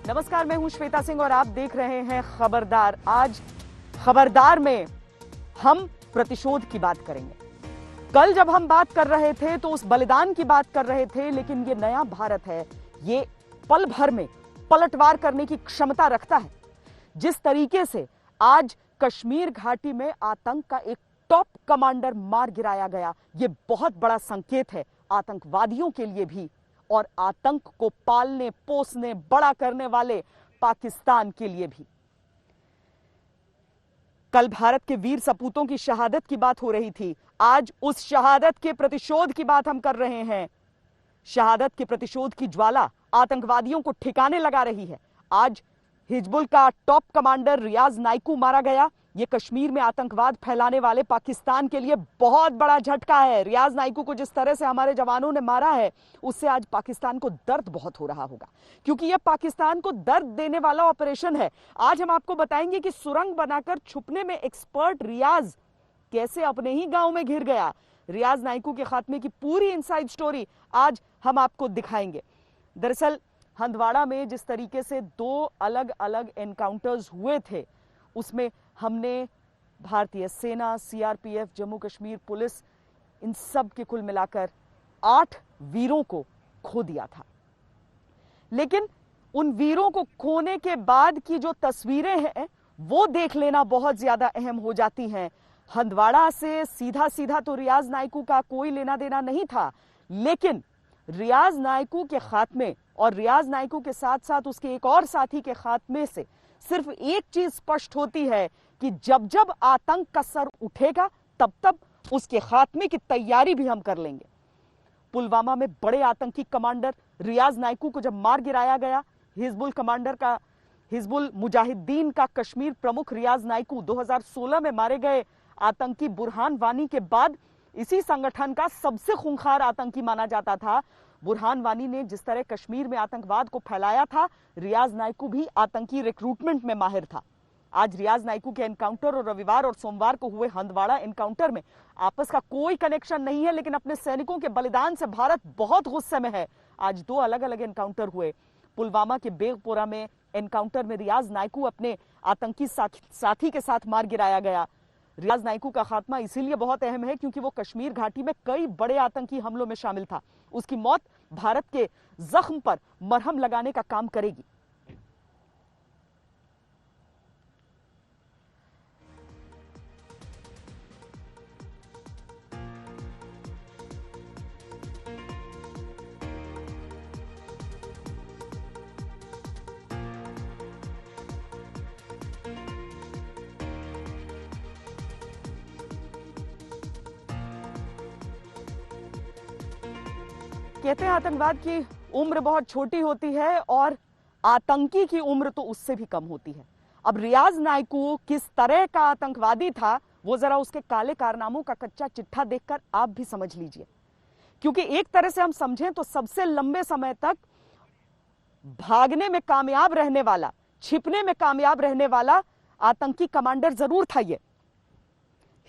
नमस्कार, मैं हूं श्वेता सिंह और आप देख रहे हैं खबरदार। आज खबरदार में हम प्रतिशोध की बात करेंगे। कल जब हम बात कर रहे थे तो उस बलिदान की बात कर रहे थे, लेकिन ये नया भारत है, ये पल भर में पलटवार करने की क्षमता रखता है। जिस तरीके से आज कश्मीर घाटी में आतंक का एक टॉप कमांडर मार गिराया गया, ये बहुत बड़ा संकेत है आतंकवादियों के लिए भी और आतंक को पालने पोसने बड़ा करने वाले पाकिस्तान के लिए भी। कल भारत के वीर सपूतों की शहादत की बात हो रही थी, आज उस शहादत के प्रतिशोध की बात हम कर रहे हैं। शहादत के प्रतिशोध की ज्वाला आतंकवादियों को ठिकाने लगा रही है। आज हिजबुल का टॉप कमांडर रियाज नाइकू मारा गया। यह कश्मीर में आतंकवाद फैलाने वाले पाकिस्तान के लिए बहुत बड़ा झटका है। रियाज नाइकू को जिस तरह से हमारे जवानों ने मारा है, उससे आज पाकिस्तान को दर्द बहुत हो रहा होगा, क्योंकि यह पाकिस्तान को दर्द देने वाला ऑपरेशन है। आज हम आपको बताएंगे कि सुरंग बनाकर छुपने में एक्सपर्ट रियाज कैसे अपने ही गांव में घिर गया। रियाज नाइकू के खात्मे की पूरी इनसाइड स्टोरी आज हम आपको दिखाएंगे। दरअसल हंदवाड़ा में जिस तरीके से दो अलग अलग एनकाउंटर्स हुए थे, उसमें हमने भारतीय सेना, सीआरपीएफ, जम्मू कश्मीर पुलिस, इन सब के कुल मिलाकर 8 वीरों को खो दिया था। लेकिन उन वीरों को खोने के बाद की जो तस्वीरें हैं, वो देख लेना बहुत ज्यादा अहम हो जाती हैं। हंदवाड़ा से सीधा सीधा तो रियाज नाइकू का कोई लेना देना नहीं था, लेकिन रियाज नाइकू के खात्मे और रियाज नाइकू के साथ साथ उसके एक और साथी के खात्मे से सिर्फ एक चीज स्पष्ट होती है कि जब जब आतंक का सर उठेगा, तब तब उसके खात्मे की तैयारी भी हम कर लेंगे। पुलवामा में बड़े आतंकी कमांडर रियाज नाइकू को जब मार गिराया गया, हिजबुल मुजाहिदीन का कश्मीर प्रमुख रियाज नाइकू 2016 में मारे गए आतंकी बुरहान वानी के बाद इसी संगठन का सबसे खूंखार आतंकी माना जाता था। बुरहान वानी ने जिस तरह कश्मीर में आतंकवाद को फैलाया था, रियाज नाइकू भी आतंकी रिक्रूटमेंट में माहिर था। आज रियाज नाइकू के एनकाउंटर और रविवार और सोमवार को हुए हंदवाड़ा एनकाउंटर में आपस का कोई कनेक्शन नहीं है, लेकिन अपने सैनिकों के बलिदान से भारत बहुत गुस्से में है। आज 2 अलग अलग एनकाउंटर हुए। पुलवामा के बेगपोरा में एनकाउंटर में रियाज नाइकू अपने आतंकी साथी के साथ मार गिराया गया। रियाज नाइकू का खात्मा इसीलिए बहुत अहम है क्योंकि वो कश्मीर घाटी में कई बड़े आतंकी हमलों में शामिल था। उसकी मौत भारत के जख्म पर मरहम लगाने का काम करेगी। कहते हैं आतंकवाद की उम्र बहुत छोटी होती है और आतंकी की उम्र तो उससे भी कम होती है। अब रियाज नाइकू किस तरह का आतंकवादी था, वो जरा उसके काले कारनामों का कच्चा चिट्ठा देखकर आप भी समझ लीजिए। क्योंकि एक तरह से हम समझें तो सबसे लंबे समय तक भागने में कामयाब रहने वाला, छिपने में कामयाब रहने वाला आतंकी कमांडर जरूर था ये।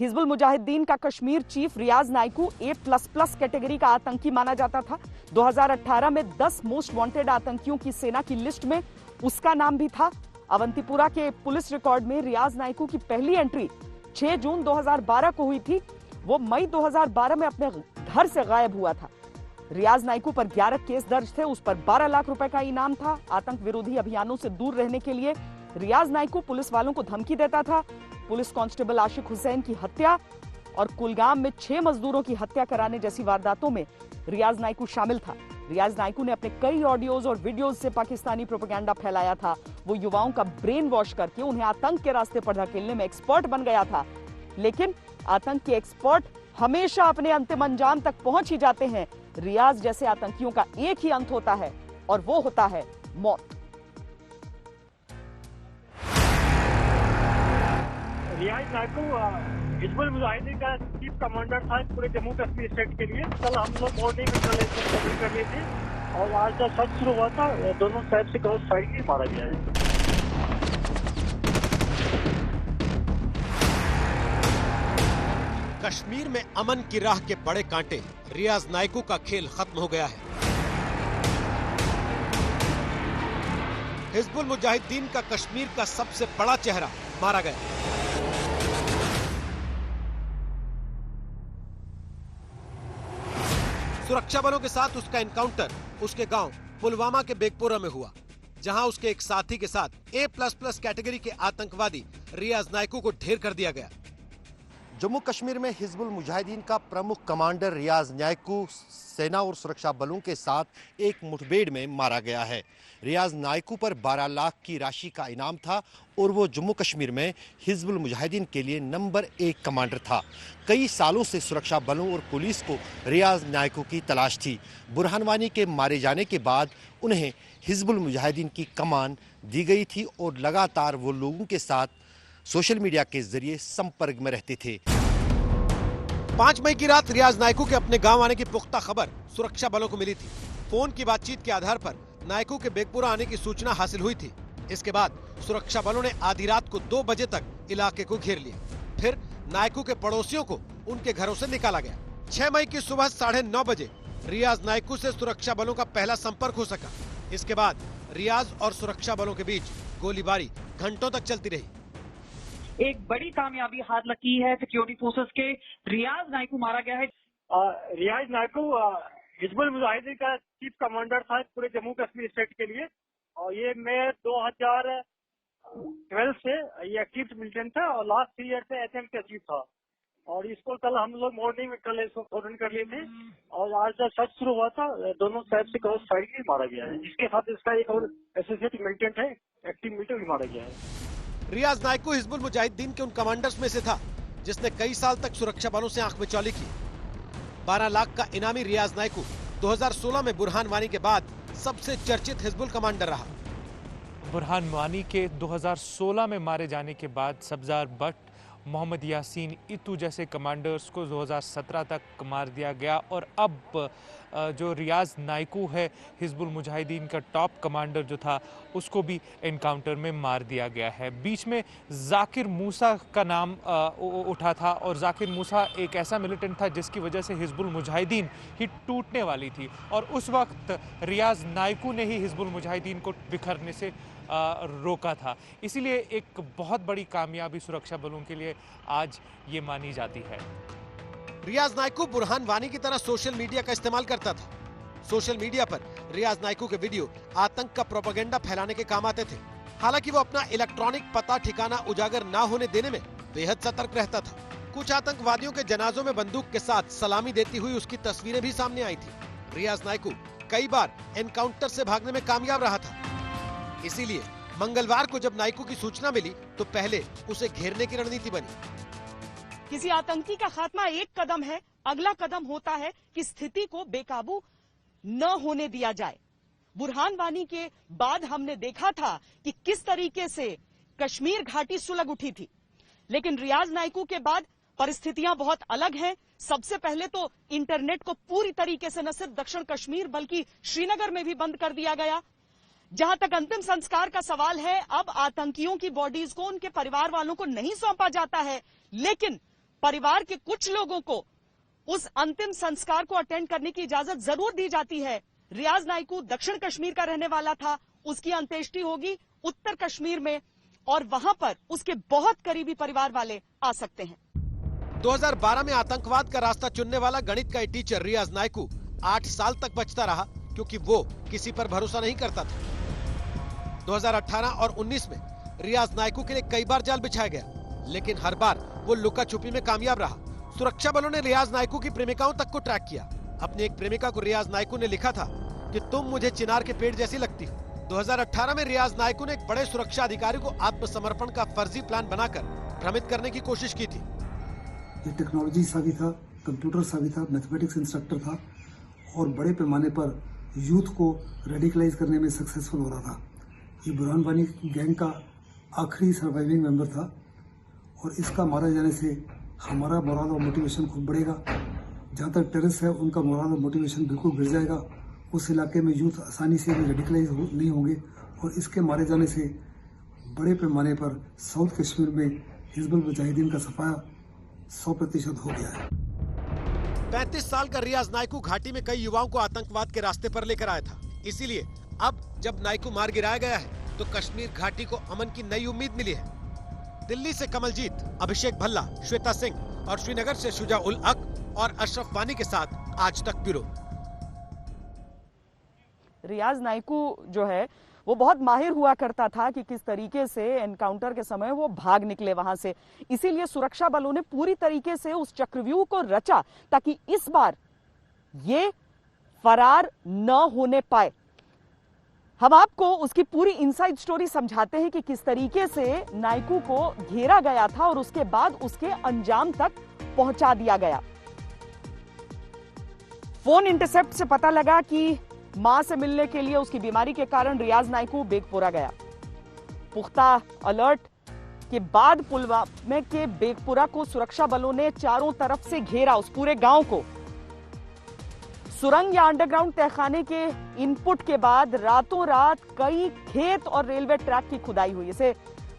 हिजबुल मुजाहिदीन का Kashmir chief Riyaz Naikoo A++ category का आतंकी माना जाता था। 2018 में 10 मोस्ट वांटेड आतंकियों की सेना की लिस्ट में उसका नाम भी था। अवंतीपुरा के पुलिस रिकॉर्ड में रियाज नाइकू की पहली एंट्री 6 जून 2012 को हुई थी। वो मई 2012 में अपने घर से गायब हुआ था। रियाज नाइकू पर 11 केस दर्ज थे, उस पर 12 लाख रुपए का इनाम था। आतंक विरोधी अभियानों से दूर रहने के लिए रियाज नाइकू पुलिस वालों को धमकी देता था। पुलिस कांस्टेबल आशिक हुसैन की हत्या और कुलगाम में 6 मजदूरों की हत्या कराने जैसी वारदातों में रियाज नाइकू शामिल था। रियाज नाइकू ने अपने कई ऑडियोज और वीडियोज से पाकिस्तानी प्रोपेगेंडा फैलाया था। वो युवाओं का ब्रेन वॉश करके उन्हें आतंक के रास्ते पर धकेलने में एक्सपर्ट बन गया था। लेकिन आतंक के एक्सपर्ट हमेशा अपने अंतिम अंजाम तक पहुंच ही जाते हैं। रियाज जैसे आतंकियों का एक ही अंत होता है और वो होता है मौत। रियाज नाइकू हिजबुल मुजाहिदीन का चीफ कमांडर था पूरे जम्मू कश्मीर स्टेट के लिए। कल हम लोग मॉर्निंग इंटेलिजेंस कर रहे थे और आज जब सर्च शुरू हुआ था, दोनों साइड से क्रॉस फायर ही मारा गया है। कश्मीर में अमन की राह के बड़े कांटे, रियाज नाइकू का खेल खत्म हो गया है। हिजबुल मुजाहिदीन का कश्मीर का सबसे बड़ा चेहरा मारा गया। सुरक्षा बलों के साथ उसका एनकाउंटर उसके गांव पुलवामा के बेगपोरा में हुआ, जहां उसके एक साथी के साथ A++ कैटेगरी के आतंकवादी रियाज नायकू को ढेर कर दिया गया। जम्मू कश्मीर में हिजबुल मुजाहिदीन का प्रमुख कमांडर रियाज नायकू सेना और सुरक्षा बलों के साथ एक मुठभेड़ में मारा गया है। रियाज नायकू पर 12 लाख की राशि का इनाम था और वो जम्मू कश्मीर में हिजबुल मुजाहिदीन के लिए नंबर 1 कमांडर था। कई सालों से सुरक्षा बलों और पुलिस को रियाज नायकू की तलाश थी। बुरहान वानी के मारे जाने के बाद उन्हें हिजबुल मुजाहिदीन की कमान दी गई थी और लगातार वो लोगों के साथ सोशल मीडिया के जरिए संपर्क में रहते थे। 5 मई की रात रियाज नायकू के अपने गांव आने की पुख्ता खबर सुरक्षा बलों को मिली थी। फोन की बातचीत के आधार पर नायकू के बेगपुरा आने की सूचना हासिल हुई थी। इसके बाद सुरक्षा बलों ने आधी रात को 2 बजे तक इलाके को घेर लिया। फिर नायकू के पड़ोसियों को उनके घरों से निकाला गया। 6 मई की सुबह 9:30 बजे रियाज नायकू से सुरक्षा बलों का पहला संपर्क हो सका। इसके बाद रियाज और सुरक्षा बलों के बीच गोलीबारी घंटों तक चलती रही। एक बड़ी कामयाबी हाथ लगी है सिक्योरिटी फोर्सेस के। रियाज नायकू मारा गया है। रियाज नायकू हिजबुल मुजाहिदीन का चीफ कमांडर था पूरे जम्मू कश्मीर स्टेट के लिए, और ये मैं 2012 से ये एक्टिव मिलिटेंट था और लास्ट 3 ईयर से HM का चीफ था। और इसको कल हम लोग मॉर्निंग में कल इसको फोन कर लिए थे और आज जब सर्च शुरू हुआ था दोनों साइड से क्रॉस फायर ही मारा गया है। इसके साथ इसका एक और एसोसिएट मिलिटेंट है, एक्टिव मिलिटेंट भी मारा गया है। रियाज नायकू हिजबुल मुजाहिदीन के उन कमांडर्स में से था जिसने कई साल तक सुरक्षा बलों से आंख मिचौली की। 12 लाख का इनामी रियाज नायकू 2016 में बुरहान वानी के बाद सबसे चर्चित हिजबुल कमांडर रहा। बुरहान वानी के 2016 में मारे जाने के बाद सब्जार बट, मोहम्मद यासीन इतू जैसे कमांडर्स को 2017 तक मार दिया गया और अब जो रियाज नायकू है हिजबुल मुजाहिदीन का टॉप कमांडर जो था उसको भी एनकाउंटर में मार दिया गया है। बीच में जाकिर मूसा का नाम उठा था और जाकिर मूसा एक ऐसा मिलिटेंट था जिसकी वजह से हिजबुल मुजाहिदीन ही टूटने वाली थी और उस वक्त रियाज नायकू ने ही हिजबुल मुजाहिदीन को बिखरने से रोका था। इसीलिए एक बहुत बड़ी कामयाबी सुरक्षा बलों के लिए आज ये मानी जाती है। रियाज नायकू बुरहान वानी की तरह सोशल मीडिया का इस्तेमाल करता था। सोशल मीडिया पर रियाज नायकू के वीडियो आतंक का प्रोपेगेंडा फैलाने के काम आते थे। हालांकि वो अपना इलेक्ट्रॉनिक पता ठिकाना उजागर ना होने देने में बेहद सतर्क रहता था। कुछ आतंकवादियों के जनाजों में बंदूक के साथ सलामी देती हुई उसकी तस्वीरें भी सामने आई थी। रियाज नायकू कई बार एनकाउंटर से भागने में कामयाब रहा था। इसीलिए मंगलवार को जब नायकू की सूचना मिली तो पहले उसे घेरने की रणनीति बनी। किसी आतंकी का खात्मा एक कदम है, अगला कदम होता है कि स्थिति को बेकाबू न होने दिया जाए। बुरहान वानी के बाद हमने देखा था कि किस तरीके से कश्मीर घाटी सुलग उठी थी, लेकिन रियाज नायकू के बाद परिस्थितियां बहुत अलग हैं। सबसे पहले तो इंटरनेट को पूरी तरीके से न सिर्फ दक्षिण कश्मीर बल्कि श्रीनगर में भी बंद कर दिया गया। जहां तक अंतिम संस्कार का सवाल है, अब आतंकियों की बॉडीज को उनके परिवार वालों को नहीं सौंपा जाता है, लेकिन परिवार के कुछ लोगों को उस अंतिम संस्कार को अटेंड करने की इजाजत जरूर दी जाती है। रियाज नायकू दक्षिण कश्मीर का रहने वाला था, उसकी अंत्येष्टि होगी उत्तर कश्मीर में और वहां पर उसके बहुत करीबी परिवार वाले आ सकते हैं। 2012 में आतंकवाद का रास्ता चुनने वाला गणित का टीचर रियाज नायकू 8 साल तक बचता रहा क्योंकि वो किसी पर भरोसा नहीं करता था। 2018 और 19 में रियाज नायकू के लिए कई बार जाल बिछाया गया, लेकिन हर बार वो लुका छुपी में कामयाब रहा। सुरक्षा बलों ने रियाज नायकू की प्रेमिकाओं तक को ट्रैक किया। अपनी एक प्रेमिका को रियाज नायकू ने लिखा था कि तुम मुझे चिनार के पेड़ जैसी लगती हो। 2018 में रियाज नायकू ने एक बड़े सुरक्षा अधिकारी को आत्मसमर्पण का फर्जी प्लान बनाकर भ्रमित करने की कोशिश की थी। ये टेक्नोलॉजी सा भी था, कंप्यूटर सा भी था, मैथमेटिक्स इंस्ट्रक्टर था और बड़े पैमाने पर यूथ को रेडिकलाइज करने में सक्सेसफुल हो रहा था। ये बुरहान वानी गैंग का आखिरी सर्वाइविंग मेंबर था और इसका मारा जाने से हमारा मोरल और मोटिवेशन खूब बढ़ेगा। जहाँ तक टेररिस्ट है उनका मोरल और मोटिवेशन बिल्कुल गिर जाएगा। उस इलाके में यूथ आसानी से भी रेडिकलाइज नहीं होंगे और इसके मारे जाने से बड़े पैमाने पर साउथ कश्मीर में हिजबुल मुजाहिदीन का सफाया 100% हो गया है। 35 साल का रियाज नायकू घाटी में कई युवाओं को आतंकवाद के रास्ते पर लेकर आया था। इसीलिए अब जब नायकू मार गिराया गया है तो कश्मीर घाटी को अमन की नई उम्मीद मिली है। दिल्ली से कमलजीत, अभिषेक भल्ला, श्वेता सिंह और श्रीनगर से शुजा उल हक और अशरफ वानी के साथ आज तक ब्यूरो। रियाज नाइकू जो है वो बहुत माहिर हुआ करता था कि किस तरीके से एनकाउंटर के समय वो भाग निकले वहां से। इसीलिए सुरक्षा बलों ने पूरी तरीके से उस चक्रव्यूह को रचा ताकि इस बार ये फरार न होने पाए। हम आपको उसकी पूरी इनसाइड स्टोरी समझाते हैं कि किस तरीके से नाइकू को घेरा गया था और उसके बाद उसके अंजाम तक पहुंचा दिया गया। फोन इंटरसेप्ट से पता लगा कि मां से मिलने के लिए उसकी बीमारी के कारण रियाज नाइकू बेगपुरा गया। पुख्ता अलर्ट के बाद पुलवामा के बेगपुरा को सुरक्षा बलों ने चारों तरफ से घेरा, उस पूरे गांव को। सुरंग या अंडरग्राउंड तहखाने के इनपुट के बाद रातों रात कई खेत और रेलवे ट्रैक की खुदाई हुई। इसे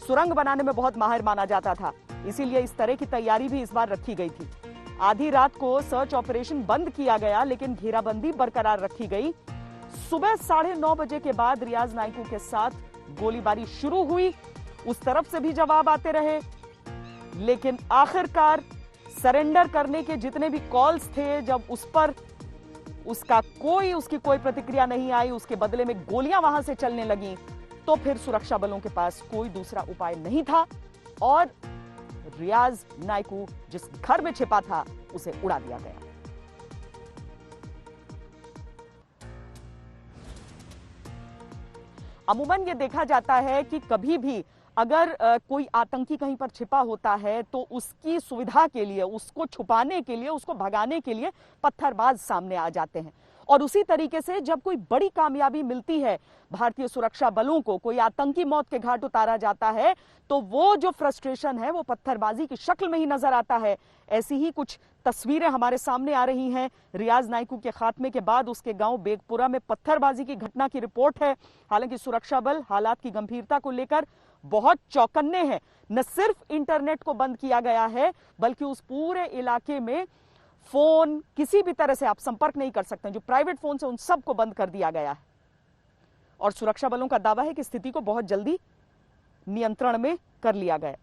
सुरंग बनाने में बहुत माहिर माना जाता था, इसीलिए इस तरह की तैयारी भी इस बार रखी गई थी। आधी रात को सर्च ऑपरेशन बंद किया गया, लेकिन घेराबंदी बरकरार रखी गई। सुबह 9:30 बजे के बाद रियाज नाइकू के साथ गोलीबारी शुरू हुई। उस तरफ से भी जवाब आते रहे, लेकिन आखिरकार सरेंडर करने के जितने भी कॉल्स थे, जब उस पर उसकी कोई प्रतिक्रिया नहीं आई, उसके बदले में गोलियां वहां से चलने लगी, तो फिर सुरक्षा बलों के पास कोई दूसरा उपाय नहीं था और रियाज नाइकू जिस घर में छिपा था उसे उड़ा दिया गया। अमूमन ये देखा जाता है कि कभी भी अगर कोई आतंकी कहीं पर छिपा होता है तो उसकी सुविधा के लिए, उसको छुपाने के लिए, उसको भगाने के लिए पत्थरबाज सामने आ जाते हैं। और उसी तरीके से जब कोई बड़ी कामयाबी मिलती है भारतीय सुरक्षा बलों को, कोई आतंकी मौत के घाट उतारा जाता है, तो वो जो फ्रस्ट्रेशन है वो पत्थरबाजी की शक्ल में ही नजर आता है। ऐसी ही कुछ तस्वीरें हमारे सामने आ रही हैं। रियाज नाइकू के खात्मे के बाद उसके गांव बेगपुरा में पत्थरबाजी की घटना की रिपोर्ट है। हालांकि सुरक्षा बल हालात की गंभीरता को लेकर बहुत चौकन्ने हैं। न सिर्फ इंटरनेट को बंद किया गया है, बल्कि उस पूरे इलाके में फोन, किसी भी तरह से आप संपर्क नहीं कर सकते, जो प्राइवेट फोन से उन सबको बंद कर दिया गया है। और सुरक्षा बलों का दावा है कि स्थिति को बहुत जल्दी नियंत्रण में कर लिया गया।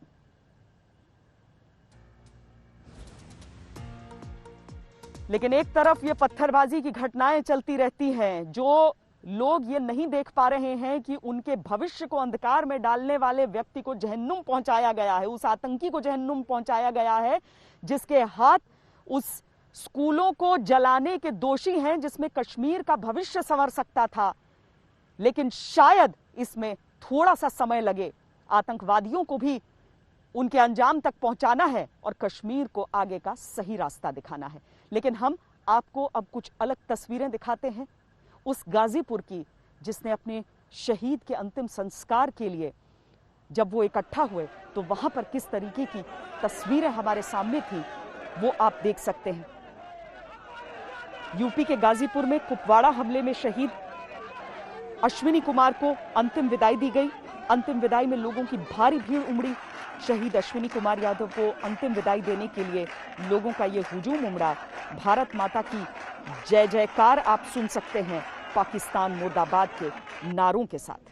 लेकिन एक तरफ ये पत्थरबाजी की घटनाएं चलती रहती हैं, जो लोग ये नहीं देख पा रहे हैं कि उनके भविष्य को अंधकार में डालने वाले व्यक्ति को जहन्नुम पहुंचाया गया है, उस आतंकी को जहन्नुम पहुंचाया गया है जिसके हाथ उस स्कूलों को जलाने के दोषी हैं जिसमें कश्मीर का भविष्य संवर सकता था। लेकिन शायद इसमें थोड़ा सा समय लगे। आतंकवादियों को भी उनके अंजाम तक पहुंचाना है और कश्मीर को आगे का सही रास्ता दिखाना है। लेकिन हम आपको अब कुछ अलग तस्वीरें दिखाते हैं उस गाजीपुर की, जिसने अपने शहीद के अंतिम संस्कार के लिए जब वो इकट्ठा हुए तो वहां पर किस तरीके की तस्वीरें हमारे सामने थी, वो आप देख सकते हैं। यूपी के गाजीपुर में कुपवाड़ा हमले में शहीद अश्विनी कुमार को अंतिम विदाई दी गई। अंतिम विदाई में लोगों की भारी भीड़ उमड़ी। शहीद अश्विनी कुमार यादव को अंतिम विदाई देने के लिए लोगों का ये हुजूम उमड़ा। भारत माता की जय जयकार आप सुन सकते हैं पाकिस्तान मुर्दाबाद के नारों के साथ।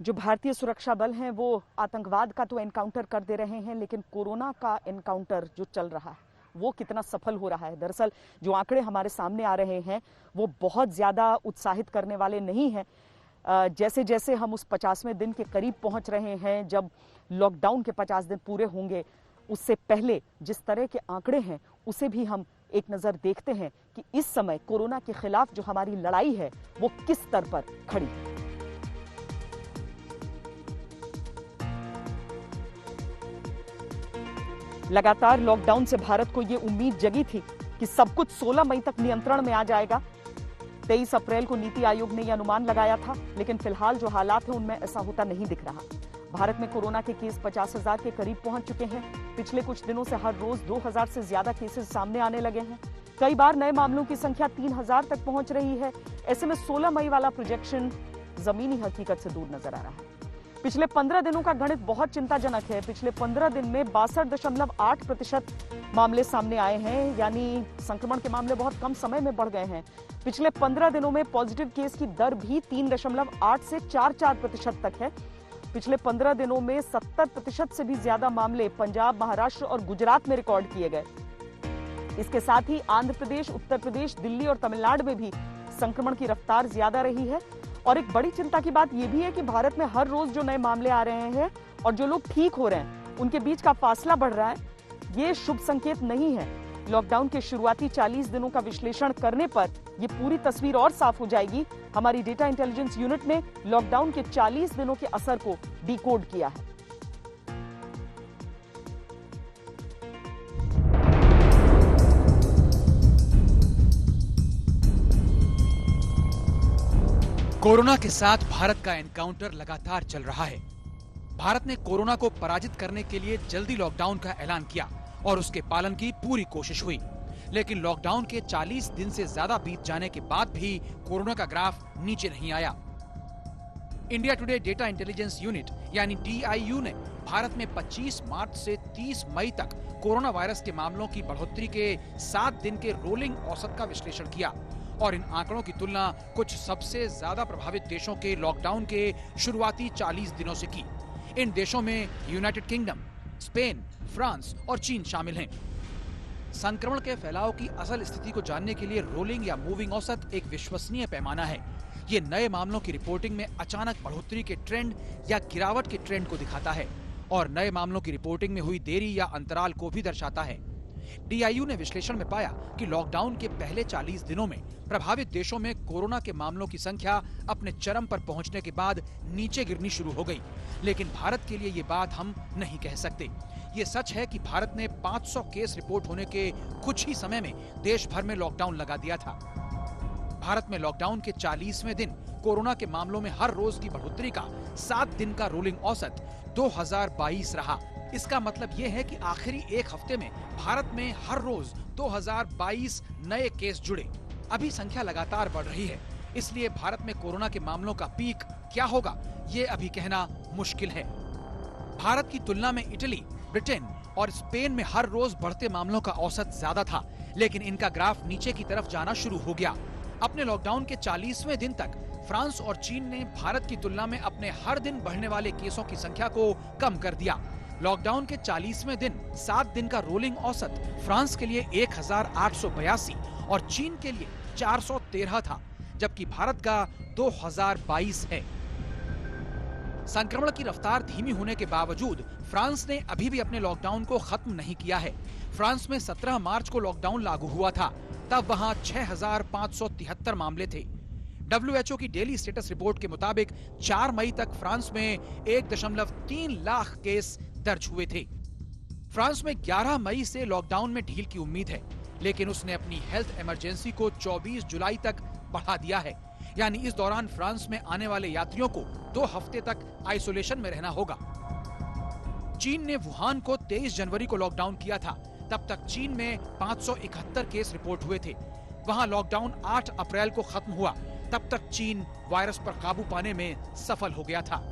जो भारतीय सुरक्षा बल हैं वो आतंकवाद का तो एनकाउंटर कर दे रहे हैं, लेकिन कोरोना का एनकाउंटर जो चल रहा है वो कितना सफल हो रहा है। दरअसल जो आंकड़े हमारे सामने आ रहे हैं वो बहुत ज़्यादा उत्साहित करने वाले नहीं हैं। जैसे जैसे हम उस 50वें दिन के करीब पहुंच रहे हैं, जब लॉकडाउन के 50 दिन पूरे होंगे, उससे पहले जिस तरह के आंकड़े हैं उसे भी हम एक नज़र देखते हैं कि इस समय कोरोना के खिलाफ जो हमारी लड़ाई है वो किस स्तर पर खड़ी है। लगातार लॉकडाउन से भारत को ये उम्मीद जगी थी कि सब कुछ 16 मई तक नियंत्रण में आ जाएगा, 23 अप्रैल को नीति आयोग ने यह अनुमान लगाया था, लेकिन फिलहाल जो हालात हैं उनमें ऐसा होता नहीं दिख रहा। भारत में कोरोना के केस 50,000 के करीब पहुंच चुके हैं। पिछले कुछ दिनों से हर रोज 2,000 से ज्यादा केसेस सामने आने लगे हैं। कई बार नए मामलों की संख्या 3,000 तक पहुंच रही है। ऐसे में 16 मई वाला प्रोजेक्शन जमीनी हकीकत से दूर नजर आ रहा है। पिछले 15 दिनों का गणित बहुत चिंताजनक है। पिछले 15 दिन में 62.8% मामले सामने आए हैं, यानी संक्रमण के मामले बहुत कम समय में बढ़ गए हैं। पिछले 15 दिनों में पॉजिटिव केस की दर भी 3.8 से 4.4% तक है। पिछले 15 दिनों में 70% से भी ज्यादा मामले पंजाब, महाराष्ट्र और गुजरात में रिकॉर्ड किए गए। इसके साथ ही आंध्र प्रदेश, उत्तर प्रदेश, दिल्ली और तमिलनाडु में भी संक्रमण की रफ्तार ज्यादा रही है। और एक बड़ी चिंता की बात यह भी है कि भारत में हर रोज जो नए मामले आ रहे हैं और जो लोग ठीक हो रहे हैं उनके बीच का फासला बढ़ रहा है। ये शुभ संकेत नहीं है। लॉकडाउन के शुरुआती 40 दिनों का विश्लेषण करने पर यह पूरी तस्वीर और साफ हो जाएगी। हमारी डेटा इंटेलिजेंस यूनिट ने लॉकडाउन के 40 दिनों के असर को डिकोड किया है। कोरोना के साथ भारत का एनकाउंटर लगातार चल रहा है। भारत ने कोरोना को पराजित करने के लिए जल्दी लॉकडाउन का ऐलान किया और उसके पालन की पूरी कोशिश हुई, लेकिन लॉकडाउन के 40 दिन से ज्यादा बीत जाने के बाद भी कोरोना का ग्राफ नीचे नहीं आया। India today data intelligence unit यानी DIU ने भारत में 25 मार्च से 30 मई तक कोरोना वायरस के मामलों की बढ़ोतरी के 7 दिन के रोलिंग औसत का विश्लेषण किया और इन आंकड़ों की तुलना कुछ सबसे ज्यादा प्रभावित देशों के लॉकडाउन के शुरुआती 40 दिनों से की। इन देशों में यूनाइटेड किंगडम, स्पेन, फ्रांस और चीन शामिल हैं। संक्रमण के फैलाव की असल स्थिति को जानने के लिए रोलिंग या मूविंग औसत एक विश्वसनीय पैमाना है। ये नए मामलों की रिपोर्टिंग में अचानक बढ़ोतरी के ट्रेंड या गिरावट के ट्रेंड को दिखाता है और नए मामलों की रिपोर्टिंग में हुई देरी या अंतराल को भी दर्शाता है। DIU ने विश्लेषण में पाया कि लॉकडाउन के पहले 40 दिनों में प्रभावित देशों में कोरोना के मामलों की संख्या अपने चरम पर पहुंचने के बाद नीचे गिरनी शुरू हो गई, लेकिन भारत के लिए ये बात हम नहीं कह सकते। ये सच है कि भारत ने 500 केस रिपोर्ट होने के कुछ ही समय में देश भर में लॉकडाउन लगा दिया था। भारत में लॉकडाउन के 40वें दिन कोरोना के मामलों में हर रोज की बढ़ोतरी का 7 दिन का रोलिंग औसत 2022 रहा। इसका मतलब ये है कि आखिरी एक हफ्ते में भारत में हर रोज 2022 नए केस जुड़े। अभी संख्या लगातार बढ़ रही है, इसलिए भारत में कोरोना के मामलों का पीक क्या होगा ये अभी कहना मुश्किल है। भारत की तुलना में इटली, ब्रिटेन और स्पेन में हर रोज बढ़ते मामलों का औसत ज्यादा था, लेकिन इनका ग्राफ नीचे की तरफ जाना शुरू हो गया। अपने लॉकडाउन के 40वें दिन तक फ्रांस और चीन ने भारत की तुलना में अपने हर दिन बढ़ने वाले केसों की संख्या को कम कर दिया। लॉकडाउन के 40वें दिन 7 दिन का रोलिंग औसत फ्रांस के लिए 1882 और चीन के लिए 413 था, जबकि भारत का 2022 है। संक्रमण की रफ्तार धीमी होने के बावजूद फ्रांस ने अभी भी अपने लॉकडाउन को खत्म नहीं किया है। फ्रांस में 17 मार्च को लॉकडाउन लागू हुआ था, तब वहां 6,573 मामले थे। WHO की डेली स्टेटस रिपोर्ट के मुताबिक 4 मई तक फ्रांस में 1.3 लाख केस दर्ज हुए थे। फ्रांस में 11 मई से लॉकडाउन में ढील की उम्मीद है, लेकिन उसने अपनी हेल्थ इमरजेंसी को 24 जुलाई तक बढ़ा दिया है। यानी इस दौरान फ्रांस में आने वाले यात्रियों को 2 हफ्ते तक आइसोलेशन में रहना होगा। चीन ने वुहान को 23 जनवरी को लॉकडाउन किया था। तब तक चीन में 571 केस रिपोर्ट हुए थे। वहां लॉकडाउन 8 अप्रैल को खत्म हुआ। तब तक चीन वायरस पर काबू पाने में सफल हो गया था।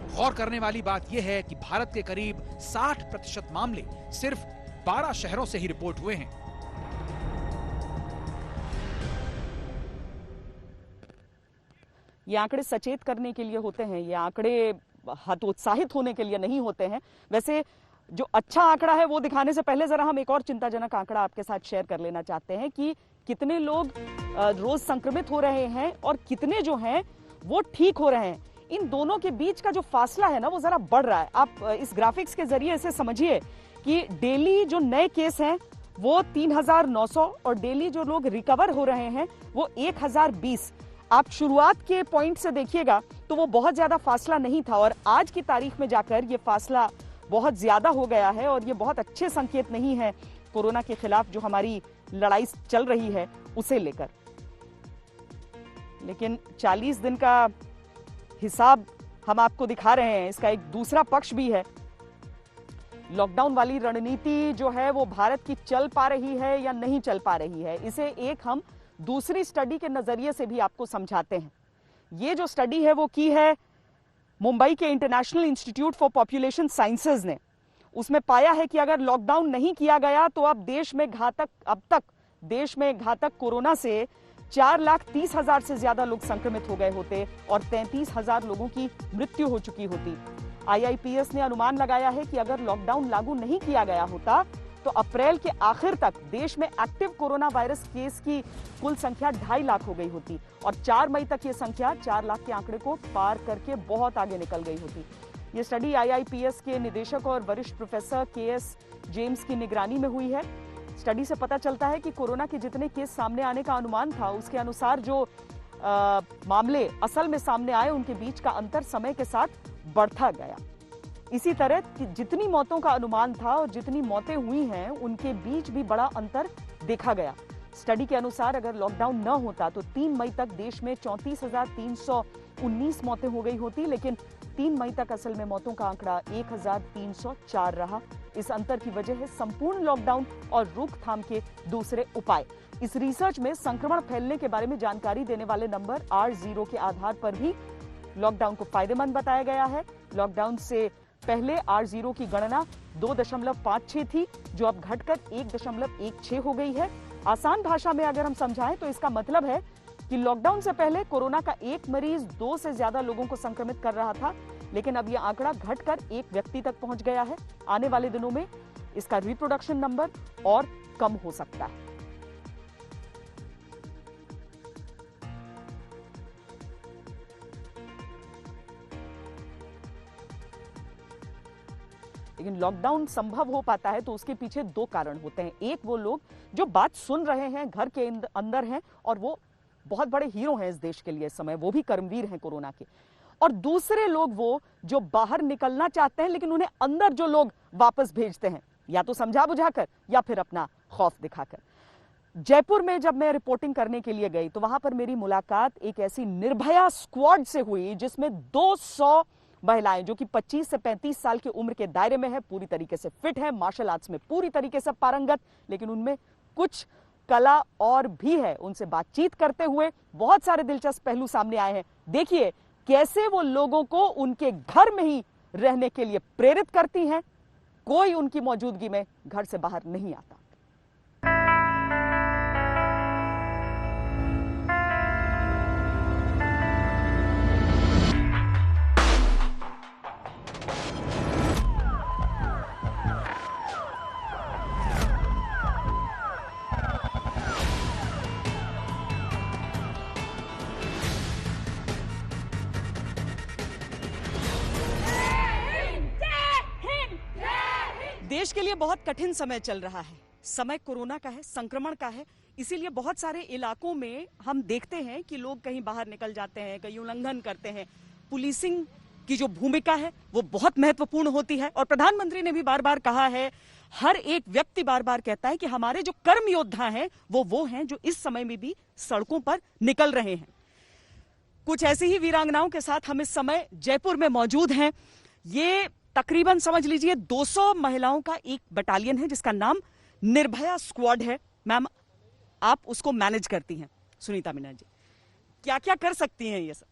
गौर करने वाली बात यह है कि भारत के करीब 60% मामले सिर्फ 12 शहरों से ही रिपोर्ट हुए हैं। ये आंकड़े सचेत करने के लिए होते हैं, ये आंकड़े हतोत्साहित होने के लिए नहीं होते हैं। वैसे जो अच्छा आंकड़ा है वो दिखाने से पहले जरा हम एक और चिंताजनक आंकड़ा आपके साथ शेयर कर लेना चाहते हैं कि कितने लोग रोज संक्रमित हो रहे हैं और कितने जो हैं वो ठीक हो रहे हैं। इन दोनों के बीच का जो फासला है ना वो जरा बढ़ रहा है। आप इस ग्राफिक्स के जरिए इसे समझिए कि डेली जो नए केस हैं वो 3,900 और डेली जो लोग रिकवर हो रहे हैं वो 1,020। आप शुरुआत के पॉइंट से देखिएगा तो वो बहुत ज्यादा फासला नहीं था और आज की तारीख में जाकर ये फासला बहुत ज्यादा हो गया है और ये बहुत अच्छे संकेत नहीं है कोरोना के खिलाफ जो हमारी लड़ाई चल रही है उसे लेकर। लेकिन 40 दिन का हिसाब हम आपको दिखा रहे हैं। इसका एक दूसरा पक्ष भी है। लॉकडाउन वाली रणनीति जो है वो भारत की चल पा रही है या नहीं चल पा रही है, इसे एक हम दूसरी स्टडी के नजरिए से भी आपको समझाते हैं। ये जो स्टडी है वो की है मुंबई के international institute for population sciences ने। उसमें पाया है कि अगर लॉकडाउन नहीं किया गया तो अब तक देश में घातक कोरोना से 4,30,000 से ज्यादा लोग संक्रमित हो गए होते और 33,000 लोगों की मृत्यु हो चुकी होती। IIPS ने अनुमान लगाया है कि अगर लॉकडाउन लागू नहीं किया गया होता तो अप्रैल के आखिर तक देश में एक्टिव कोरोना वायरस केस की कुल संख्या 2.5 लाख हो गई होती और 4 मई तक ये संख्या 4 लाख के आंकड़े को पार करके बहुत आगे निकल गई होती। ये स्टडी IIPS के निदेशक और वरिष्ठ प्रोफेसर KS जेम्स की निगरानी में हुई है। स्टडी से पता चलता है कि कोरोना के जितने केस सामने आने का अनुमान था उसके अनुसार जो मामले असल में सामने आए उनके बीच का अंतर समय के साथ बढ़ता गया। इसी तरह जितनी मौतों का अनुमान था और जितनी मौतें हुई हैं उनके बीच भी बड़ा अंतर देखा गया। स्टडी के अनुसार अगर लॉकडाउन न होता तो 3 मई तक देश में 34,319 मौतें हो गई होती, लेकिन 3 मई तक असल में मौतों का आंकड़ा 1,304 रहा। इस अंतर की वजह है संपूर्ण लॉकडाउन और रोकथाम के दूसरे उपाय। इस रिसर्च में संक्रमण फैलने के बारे में जानकारी देने वाले नंबर R0 के आधार पर भी लॉकडाउन को फायदेमंद बताया गया है। लॉकडाउन से पहले R0 की गणना 2.56 थी, जो अब घटकर 1.16 हो गई है। आसान भाषा में अगर हम समझाएं तो इसका मतलब है कि लॉकडाउन से पहले कोरोना का एक मरीज 2 से ज्यादा लोगों को संक्रमित कर रहा था, लेकिन अब यह आंकड़ा घटकर 1 व्यक्ति तक पहुंच गया है। आने वाले दिनों में इसका रिप्रोडक्शन नंबर और कम हो सकता है। लेकिन लॉकडाउन संभव हो पाता है तो उसके पीछे 2 कारण होते हैं। एक, वो लोग जो बात सुन रहे हैं घर के अंदर हैं और वो बहुत बड़े हीरो हैं इस देश के लिए इस समय, वो भी कर्मवीर हैं कोरोना के। और दूसरे लोग वो जो बाहर निकलना चाहते हैं लेकिन उन्हें अंदर जो लोग वापस भेजते हैं, या तो समझा बुझाकर या फिर अपना खौफ दिखाकर। जयपुर में जब मैं रिपोर्टिंग करने के लिए गई तो वहां पर मेरी मुलाकात एक ऐसी निर्भया स्क्वाड से हुई जिसमें 200 महिलाएं जो कि 25 से 35 साल की उम्र के दायरे में है, पूरी तरीके से फिट है, मार्शल आर्ट्स में पूरी तरीके से पारंगत, लेकिन उनमें कुछ कला और भी है। उनसे बातचीत करते हुए बहुत सारे दिलचस्प पहलू सामने आए हैं। देखिए कैसे वो लोगों को उनके घर में ही रहने के लिए प्रेरित करती हैं। कोई उनकी मौजूदगी में घर से बाहर नहीं आता। देश के लिए बहुत कठिन समय चल रहा है। समय कोरोना का है, संक्रमण का है, इसीलिए बहुत सारे इलाकों में हम देखते हैं कि लोग कहीं बाहर निकल जाते हैं, कहीं उल्लंघन करते हैं। पुलिसिंग की जो भूमिका है वो बहुत महत्वपूर्ण होती है और प्रधानमंत्री ने भी बार बार कहा है, हर एक व्यक्ति बार बार कहता है कि हमारे जो कर्म योद्धा हैं वो हैं जो इस समय में भी सड़कों पर निकल रहे हैं। कुछ ऐसी ही वीरांगनाओं के साथ हम इस समय जयपुर में मौजूद हैं। ये तकरीबन समझ लीजिए 200 महिलाओं का एक बटालियन है जिसका नाम निर्भया स्क्वाड है। मैम, आप उसको मैनेज करती हैं। सुनीता मीना जी, क्या क्या कर सकती हैं ये सब?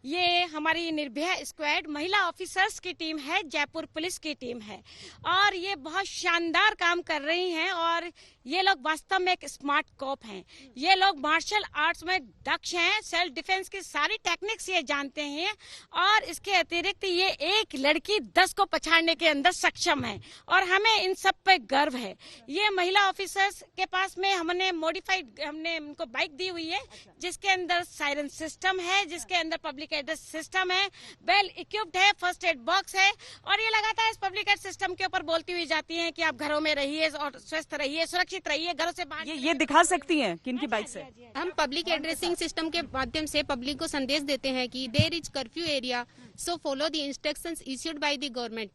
ये हमारी निर्भया स्क्वाड महिला ऑफिसर्स की टीम है, जयपुर पुलिस की टीम है और ये बहुत शानदार काम कर रही हैं और ये लोग वास्तव में एक स्मार्ट कॉप हैं। ये लोग मार्शल आर्ट्स में दक्ष हैं, सेल्फ डिफेंस की सारी टेक्निक्स ये जानते हैं और इसके अतिरिक्त ये एक लड़की 10 को पछाड़ने के अंदर सक्षम है और हमें इन सब पे गर्व है। ये महिला ऑफिसर्स के पास में हमने उनको बाइक दी हुई है जिसके अंदर सायरन सिस्टम है, जिसके अंदर पब्लिक एड्रेस सिस्टम है, वेल इक्विप्ड है, फर्स्ट एड बॉक्स है और ये लगातार इस पब्लिक एड सिस्टम के ऊपर बोलती हुई जाती हैं कि आप घरों में रहिए और स्वस्थ रहिए, सुरक्षित रहिए, घरों से बाहर। ये दिखा सकती हैं किनकी बाइक से? हम पब्लिक एड्रेसिंग सिस्टम के माध्यम से पब्लिक को संदेश देते हैं कि there is curfew area, so follow the instructions issued by the government,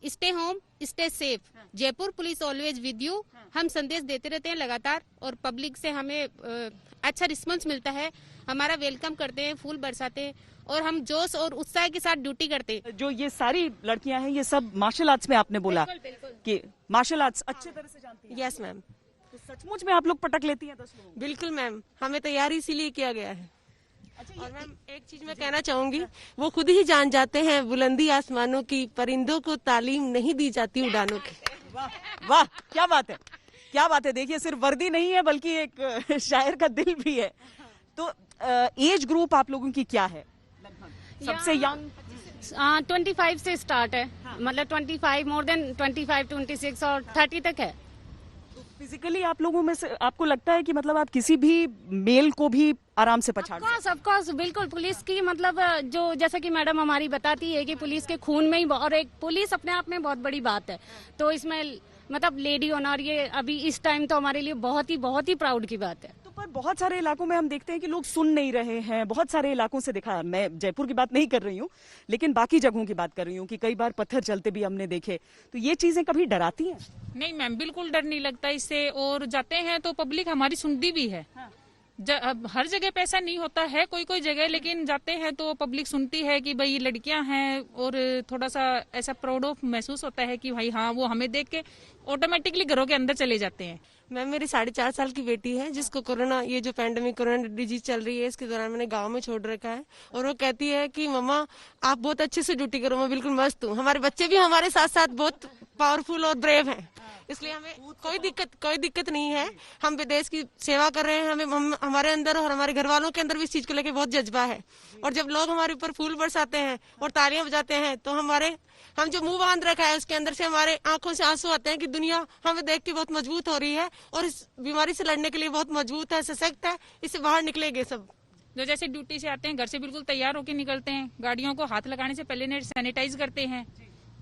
stay home, stay safe, Jaipur police always with you. हम संदेश देते रहते हैं लगातार और पब्लिक से हमें अच्छा रिस्पॉन्स मिलता है। हमारा वेलकम करते हैं, फूल बरसाते हैं और हम जोश और उत्साह के साथ ड्यूटी करते हैं। जो ये सारी लड़कियां हैं ये सब मार्शल आर्ट्स में आपने बोला कि मार्शल आर्ट्स अच्छे तरह से जानती हैं। Yes ma'am. तो सचमुच में आप लोग पटक लेती हैं 10 लोगों? बिल्कुल मैम, हमें तैयारी इसीलिए किया गया है। और मैम एक चीज मैं कहना चाहूंगी, वो खुद ही जान जाते हैं बुलंदी आसमानों की, परिंदों को तालीम नहीं दी जाती उड़ानों की। वाह वाह, क्या बात है, क्या बात है। देखिए सिर्फ वर्दी नहीं है बल्कि एक शायर का दिल भी है। तो एज ग्रुप आप लोगों की क्या है? सबसे यंग 25 से स्टार्ट है। मतलब 25, मोर देन 25, 26 और 30 तक है। फिजिकली आप लोगों में से आपको लगता है कि मतलब आप किसी भी मेल को भी आराम से पछाड़ सकते हैं? ऑफ कोर्स, बिल्कुल। पुलिस की मतलब जो जैसा कि मैडम हमारी बताती है कि पुलिस के खून में ही, और एक पुलिस अपने आप में बहुत बड़ी बात है। तो इसमें मतलब लेडी होना, और ये अभी इस टाइम तो हमारे लिए बहुत ही प्राउड की बात है। तो पर बहुत सारे इलाकों में हम देखते हैं कि लोग सुन नहीं रहे हैं। बहुत सारे इलाकों से देखा, मैं जयपुर की बात नहीं कर रही हूँ लेकिन बाकी जगहों की बात कर रही हूँ कि कई बार पत्थर चलते भी हमने देखे। तो ये चीजें कभी डराती हैं? नहीं मैम, बिल्कुल डर नहीं लगता इससे। और जाते हैं तो पब्लिक हमारी सुनती भी है। अब हर जगह पे ऐसा नहीं होता है, कोई जगह, लेकिन जाते हैं तो पब्लिक सुनती है कि भाई लड़कियां हैं, और थोड़ा सा ऐसा प्राउड ऑफ महसूस होता है कि भाई हाँ, वो हमें देख के ऑटोमेटिकली घरों के अंदर चले जाते हैं। मैम मेरी 4.5 साल की बेटी है जिसको कोरोना, ये जो पैंडेमिक कोरोना डिजीज चल रही है, इसके दौरान मैंने गांव में छोड़ रखा है। और वो कहती है कि मम्मा आप बहुत अच्छे से ड्यूटी करो, मैं बिल्कुल मस्त हूँ। हमारे बच्चे भी हमारे साथ साथ बहुत पावरफुल और ब्रेव हैं, इसलिए हमें कोई दिक्कत नहीं है। हम विदेश की सेवा कर रहे हैं। हमारे अंदर और हमारे घर वालों के अंदर भी इस चीज को लेकर बहुत जज्बा है। और जब लोग हमारे ऊपर फूल बरसाते हैं और तालियां बजाते हैं तो हम जो मुंह बांध रखा है उसके अंदर से हमारे आंखों से आंसू आते हैं कि दुनिया हमें देख के बहुत मजबूत हो रही है और इस बीमारी से लड़ने के लिए बहुत मजबूत है, सशक्त है, इससे बाहर निकलेंगे सब। जो जैसे ड्यूटी से आते हैं, घर से बिल्कुल तैयार होकर निकलते हैं, गाड़ियों को हाथ लगाने से पहले सैनिटाइज करते हैं,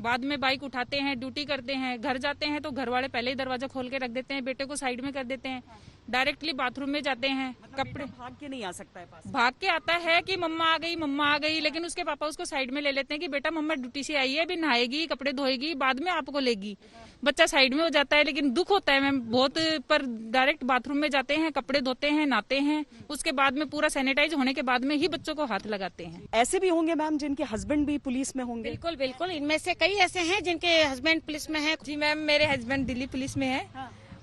बाद में बाइक उठाते हैं, ड्यूटी करते हैं। घर जाते हैं तो घर वाले पहले ही दरवाजा खोल के रख देते हैं, बेटे को साइड में कर देते हैं। डायरेक्टली बाथरूम में जाते हैं। मतलब कपड़े भाग के नहीं आ सकता है पास? भाग के आता है कि मम्मा आ गई, लेकिन उसके पापा उसको साइड में ले लेते हैं कि बेटा मम्मा ड्यूटी से आई है, अभी नहाएगी, कपड़े धोएगी, बाद में आपको लेगी। बच्चा साइड में हो जाता है, लेकिन दुख होता है मैम बहुत। पर डायरेक्ट बाथरूम में जाते हैं, कपड़े धोते हैं, नहाते हैं, उसके बाद में पूरा सैनिटाइज होने के बाद में ही बच्चों को हाथ लगाते हैं। ऐसे भी होंगे मैम जिनके हस्बैंड भी पुलिस में होंगे? बिल्कुल बिल्कुल, इनमें से कई ऐसे हैं जिनके हस्बैंड पुलिस में है। जी मैम, मेरे हस्बैंड दिल्ली पुलिस में है।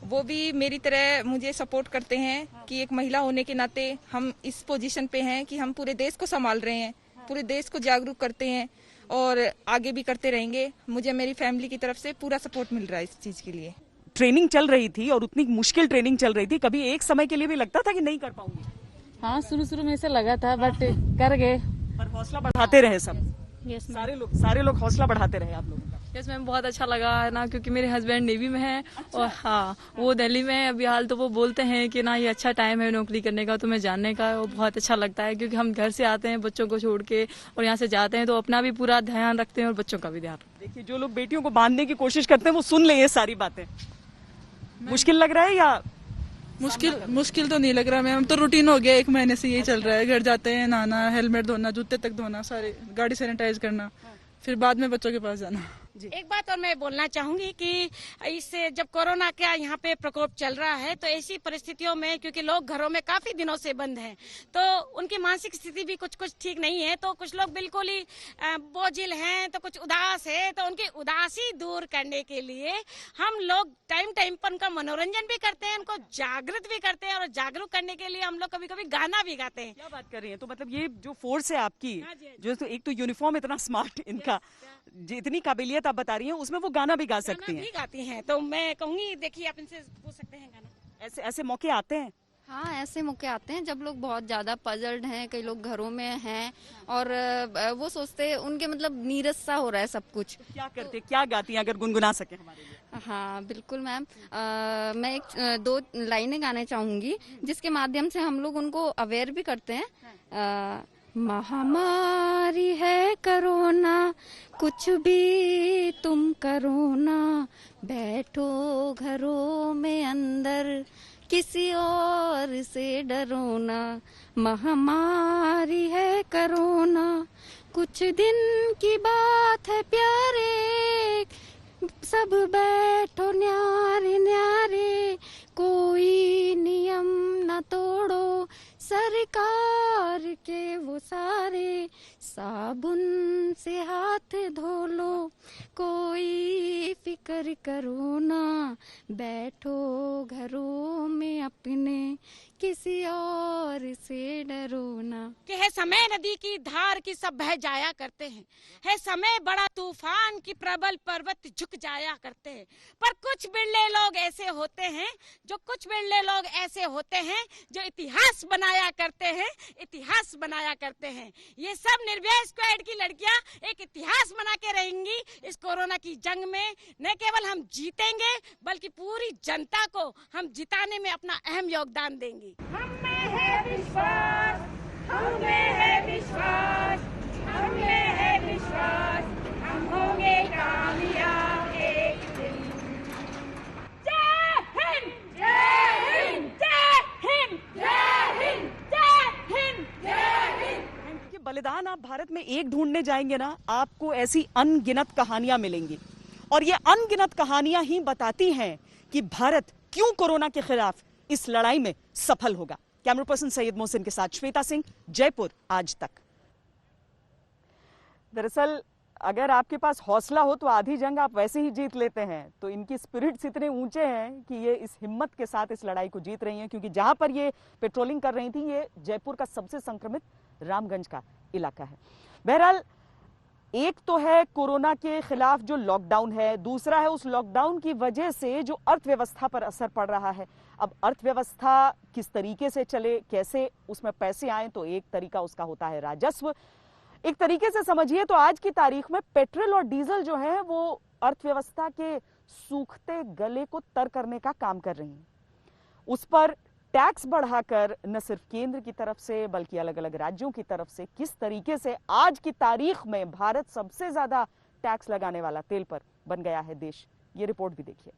वो भी मेरी तरह मुझे सपोर्ट करते हैं कि एक महिला होने के नाते हम इस पोजीशन पे हैं कि हम पूरे देश को संभाल रहे हैं, पूरे देश को जागरूक करते हैं और आगे भी करते रहेंगे। मुझे मेरी फैमिली की तरफ से पूरा सपोर्ट मिल रहा है इस चीज के लिए। ट्रेनिंग चल रही थी और उतनी मुश्किल ट्रेनिंग चल रही थी, कभी एक समय के लिए भी लगता था कि नहीं कर पाऊंगी? हाँ, शुरू में ऐसा लगा था, बट कर गए। पर हौसला बढ़ाते रहे सब? यस, सारे लोग हौसला बढ़ाते रहे आप लोगों का? यस मैम, बहुत अच्छा लगा है ना, क्योंकि मेरे हस्बैंड नेवी में है। अच्छा। और हाँ, वो दिल्ली में है अभी हाल। तो वो बोलते हैं कि ना ये अच्छा टाइम है नौकरी करने का, तुम्हें जानने का। वो बहुत अच्छा लगता है क्योंकि हम घर से आते हैं बच्चों को छोड़ के और यहाँ से जाते हैं तो अपना भी पूरा ध्यान रखते हैं और बच्चों का भी ध्यान। देखिए, जो लोग बेटियों को बांधने की कोशिश करते हैं वो सुन ले ये सारी बातें। मुश्किल लग रहा है या? मुश्किल तो नहीं लग रहा मैम, तो रूटीन हो गया, 1 महीने से यही चल रहा है। घर जाते हैं, नहाना, हेलमेट धोना, जूते तक धोना, सारे गाड़ी सैनिटाइज करना, फिर बाद में बच्चों के पास जाना। एक बात और मैं बोलना चाहूंगी कि इससे जब कोरोना का यहाँ पे प्रकोप चल रहा है तो ऐसी परिस्थितियों में, क्योंकि लोग घरों में काफी दिनों से बंद हैं, तो उनकी मानसिक स्थिति भी कुछ ठीक नहीं है। तो कुछ लोग बिल्कुल ही बोझिल हैं, तो कुछ उदास है। तो उनकी उदासी दूर करने के लिए हम लोग टाइम पर उनका मनोरंजन भी करते हैं, उनको जागृत भी करते हैं, और जागरूक करने के लिए हम लोग कभी कभी गाना भी गाते हैं। क्या बात कर रही है? तो मतलब ये जो फोर्स है आपकी, जो तो एक तो यूनिफॉर्म इतना स्मार्ट इनका, जितनी काबिलियत आप बता रही हैं, उसमें वो गाना भी गा सकती हैं। गाती हैं, तो मैं कहूंगी देखिए आप इनसे पूछ सकते हैं गाना। ऐसे मौके आते हैं? हाँ, ऐसे मौके आते हैं जब लोग बहुत ज्यादा पजल्ड हैं, कई लोग घरों में हैं और वो सोचते हैं उनके मतलब नीरस सा हो रहा है सब कुछ। तो क्या करते, क्या गाती हैं अगर गुनगुना सके हमारे लिए? हाँ बिल्कुल मैम, मैं 2 लाइनें गाने चाहूंगी जिसके माध्यम से हम लोग उनको अवेयर भी करते हैं। महामारी है कोरोना, कुछ भी तुम करो ना, बैठो घरों में अंदर, किसी और से डरो ना। महामारी है कोरोना, कुछ दिन की बात है प्यारे, सब बैठो न्यारे न्यारे, कोई नियम न तोड़ो, सरकार के वो सारे, साबुन से हाथ धो लो, कोई फिक्र करो ना, बैठो घरों में अपने, किसी और से डरो ना। कि है समय नदी की धार की सब बह जाया करते हैं, है समय बड़ा तूफान की प्रबल पर्वत झुक जाया करते हैं, पर कुछ बिरले लोग ऐसे होते हैं जो इतिहास बनाया करते हैं, इतिहास बनाया करते हैं। ये सब निर्भया स्क्वाड की लड़कियां एक इतिहास बना के रहेंगी इस कोरोना की जंग में। न केवल हम जीतेंगे बल्कि पूरी जनता को हम जिताने में अपना अहम योगदान देंगी। हमें है विश्वास, हमें है विश्वास, हमें है विश्वास, हम होंगे कामयाब एक दिन। जय हिंद, जय हिंद, जय हिंद, जय हिंद, जय हिंद, जय हिंद। कि बलिदान आप भारत में एक ढूंढने जाएंगे ना, आपको ऐसी अनगिनत कहानियां मिलेंगी, और ये अनगिनत कहानियां ही बताती हैं कि भारत क्यों कोरोना के खिलाफ इस लड़ाई में सफल होगा। कैमरा पर्सन सैयद मोहसिन के साथ श्वेता सिंह, जयपुर आज तक। दरअसल अगर आपके पास हौसला हो तो आधी जंग आप वैसे ही जीत लेते हैं। तो इनकी स्पिरिट्स इतने ऊंचे हैं कि ये इस हिम्मत के साथ इस लड़ाई को जीत रही हैं, क्योंकि जहां पर ये पेट्रोलिंग कर रही थी ये जयपुर का सबसे संक्रमित रामगंज का इलाका है। बहरहाल एक तो है कोरोना के खिलाफ जो लॉकडाउन है, दूसरा है उस लॉकडाउन की वजह से जो अर्थव्यवस्था पर असर पड़ रहा है। अब अर्थव्यवस्था किस तरीके से चले, कैसे उसमें पैसे आए, तो एक तरीका उसका होता है राजस्व। एक तरीके से समझिए तो आज की तारीख में पेट्रोल और डीजल जो है वो अर्थव्यवस्था के सूखते गले को तर करने का काम कर रही हैं। उस पर टैक्स बढ़ाकर न सिर्फ केंद्र की तरफ से बल्कि अलग अलग राज्यों की तरफ से किस तरीके से आज की तारीख में भारत सबसे ज्यादा टैक्स लगाने वाला तेल पर बन गया है देश, ये रिपोर्ट भी देखिए।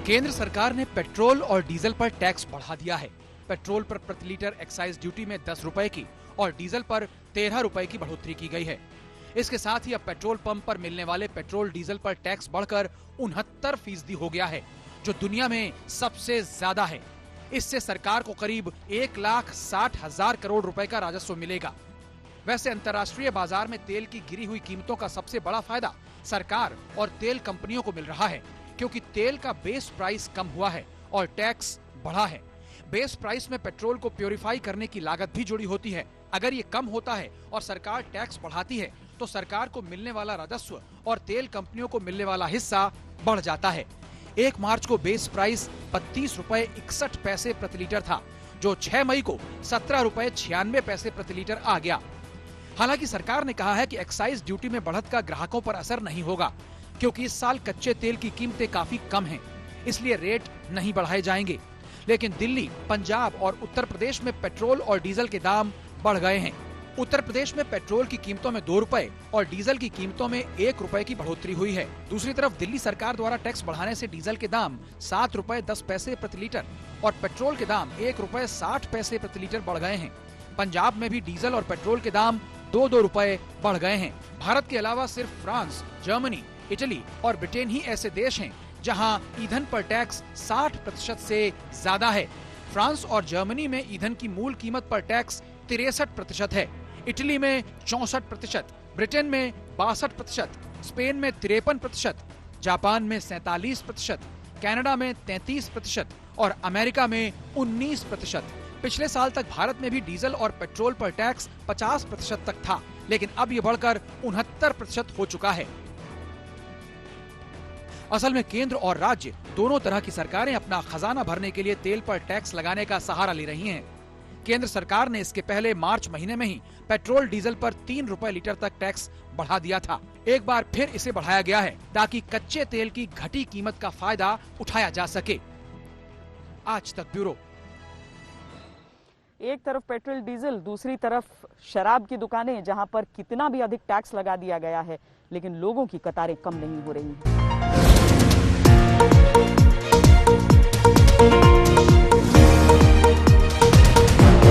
केंद्र सरकार ने पेट्रोल और डीजल पर टैक्स बढ़ा दिया है। पेट्रोल पर प्रति लीटर एक्साइज ड्यूटी में 10 रुपए की और डीजल पर 13 रुपए की बढ़ोतरी की गई है। इसके साथ ही अब पेट्रोल पंप पर मिलने वाले पेट्रोल डीजल पर टैक्स बढ़कर 69% हो गया है, जो दुनिया में सबसे ज्यादा है। इससे सरकार को करीब 1,60,000 करोड़ रुपए का राजस्व मिलेगा। वैसे अंतर्राष्ट्रीय बाजार में तेल की गिरी हुई कीमतों का सबसे बड़ा फायदा सरकार और तेल कंपनियों को मिल रहा है, क्योंकि तेल का बेस प्राइस कम हुआ है और टैक्स बढ़ा है। बेस प्राइस में पेट्रोल को प्योरीफाई करने की लागत भी जुड़ी होती है। अगर ये कम होता है और सरकार टैक्स बढ़ाती है तो सरकार को मिलने वाला राजस्व और तेल कंपनियों को मिलने वाला हिस्सा बढ़ जाता है। 1 मार्च को बेस प्राइस 32 रुपए 61 पैसे प्रति लीटर था, जो 6 मई को 17 रुपए 96 पैसे प्रति लीटर आ गया। हालांकि सरकार ने कहा है कि एक्साइज ड्यूटी में बढ़त का ग्राहकों पर असर नहीं होगा, क्योंकि इस साल कच्चे तेल की कीमतें काफी कम हैं, इसलिए रेट नहीं बढ़ाए जाएंगे। लेकिन दिल्ली, पंजाब और उत्तर प्रदेश में पेट्रोल और डीजल के दाम बढ़ गए हैं। उत्तर प्रदेश में पेट्रोल की कीमतों में 2 रुपए और डीजल की कीमतों में 1 रुपए की बढ़ोतरी हुई है। दूसरी तरफ दिल्ली सरकार द्वारा टैक्स बढ़ाने से डीजल के दाम 7 रुपए 10 पैसे प्रति लीटर और पेट्रोल के दाम 1 रुपए 60 पैसे प्रति लीटर बढ़ गए हैं। पंजाब में भी डीजल और पेट्रोल के दाम 2-2 रुपए बढ़ गए हैं। भारत के अलावा सिर्फ फ्रांस, जर्मनी, इटली और ब्रिटेन ही ऐसे देश हैं जहां ईंधन पर टैक्स 60% से ज्यादा है। फ्रांस और जर्मनी में ईंधन की मूल कीमत पर टैक्स 63% है, इटली में 64%, ब्रिटेन में 62%, स्पेन में 53%, जापान में 47%, कनाडा में 33% और अमेरिका में 19%। पिछले साल तक भारत में भी डीजल और पेट्रोल पर टैक्स 50% तक था, लेकिन अब ये बढ़कर 69% हो चुका है। असल में केंद्र और राज्य दोनों तरह की सरकारें अपना खजाना भरने के लिए तेल पर टैक्स लगाने का सहारा ले रही हैं। केंद्र सरकार ने इसके पहले मार्च महीने में ही पेट्रोल डीजल पर 3 रुपए लीटर तक टैक्स बढ़ा दिया था। एक बार फिर इसे बढ़ाया गया है ताकि कच्चे तेल की घटी कीमत का फायदा उठाया जा सके। आज तक ब्यूरो। एक तरफ पेट्रोल डीजल, दूसरी तरफ शराब की दुकानें, जहां पर कितना भी अधिक टैक्स लगा दिया गया है लेकिन लोगों की कतारें कम नहीं हो रही।